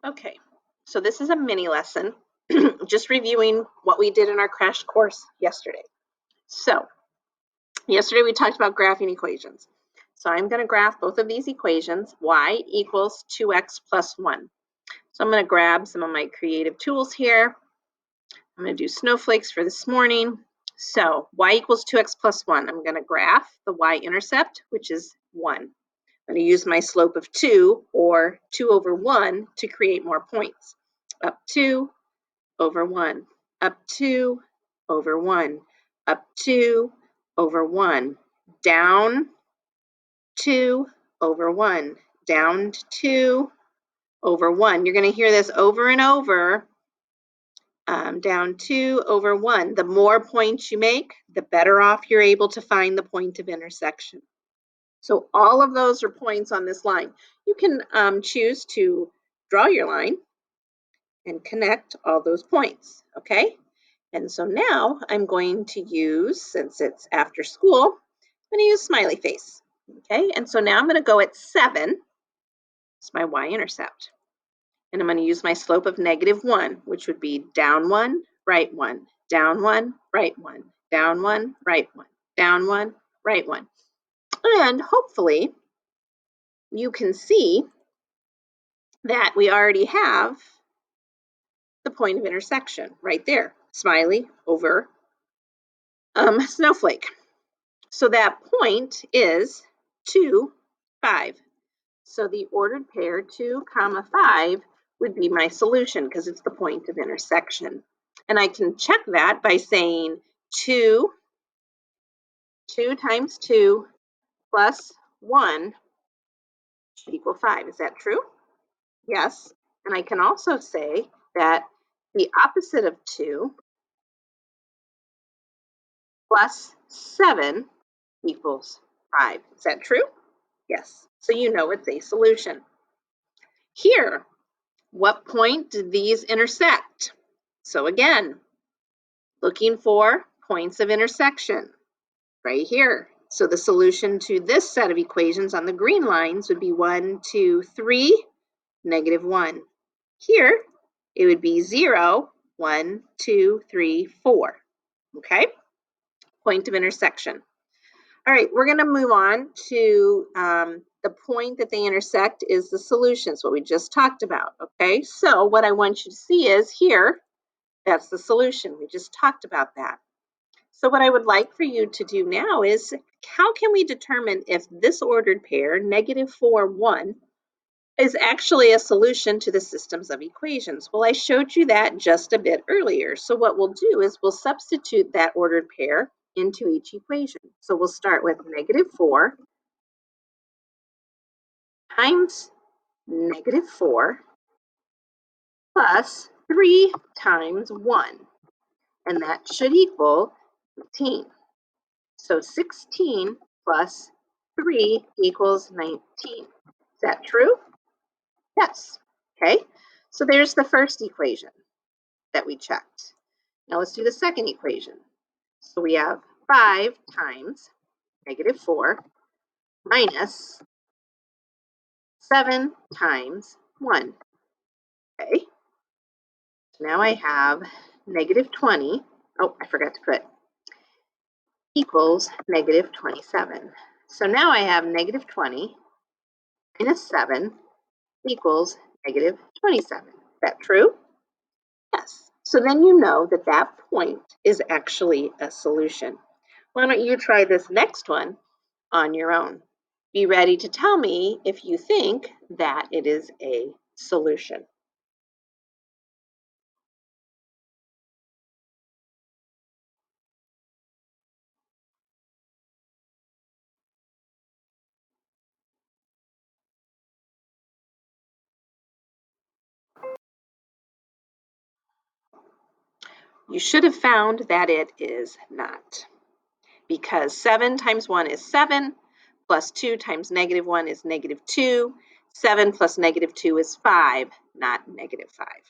Okay, so this is a mini lesson, just reviewing what we did in our crash course yesterday. So yesterday we talked about graphing equations. So I'm going to graph both of these equations, y equals 2x plus 1. So I'm going to grab some of my creative tools here. I'm going to do snowflakes for this morning. So y equals 2x plus 1. I'm going to graph the y-intercept, which is 1. I'm going to use my slope of 2, or 2 over 1, to create more points. Up 2 over 1, up 2 over 1, up 2 over 1, down 2 over 1, down 2 over 1. You're going to hear this over and over. Down 2 over 1. The more points you make, the better off you're able to find the point of intersection. So all of those are points on this line. You can choose to draw your line and connect all those points, okay? And so now I'm going to use, since it's after school, I'm going to use smiley face, okay? And so now I'm going to go at 7. It's my y-intercept. And I'm going to use my slope of -1, which would be down 1, right 1, down 1, right 1, down 1, right 1, down 1, right 1. And hopefully you can see that we already have the point of intersection right there. Smiley over snowflake. So that point is 2, 5. So the ordered pair 2, 5 would be my solution because it's the point of intersection. And I can check that by saying 2 times 2 plus 1 should equal 5. Is that true? Yes. And I can also say that the opposite of 2 plus 7 equals 5. Is that true? Yes. So you know it's a solution. Here, what point did these intersect? So again, looking for points of intersection right here. So the solution to this set of equations on the green lines would be 1, 2, 3, -1. Here, it would be 0, 1, 2, 3, 4. Okay? Point of intersection. All right, we're going to move on to the point that they intersect is the solutions, what we just talked about. Okay, so what I want you to see is here, that's the solution. We just talked about that. So what I would like for you to do now is, how can we determine if this ordered pair, -4, 1, is actually a solution to the systems of equations? Well, I showed you that just a bit earlier. So what we'll do is we'll substitute that ordered pair into each equation. So we'll start with -4 times -4 plus 3 times 1, and that should equal 15. So 16 plus 3 equals 19. Is that true? Yes. Okay, so there's the first equation that we checked. Now let's do the second equation. So we have 5 times -4 minus 7 times 1. Okay, so now I have -20. Oh, I forgot to put equals -27. So now I have -20 minus 7 equals -27. Is that true? Yes. So then you know that that point is actually a solution. Why don't you try this next one on your own? Be ready to tell me if you think that it is a solution. You should have found that it is not, because 7 times 1 is 7, plus 2 times -1 is -2. 7 plus -2 is 5, not -5.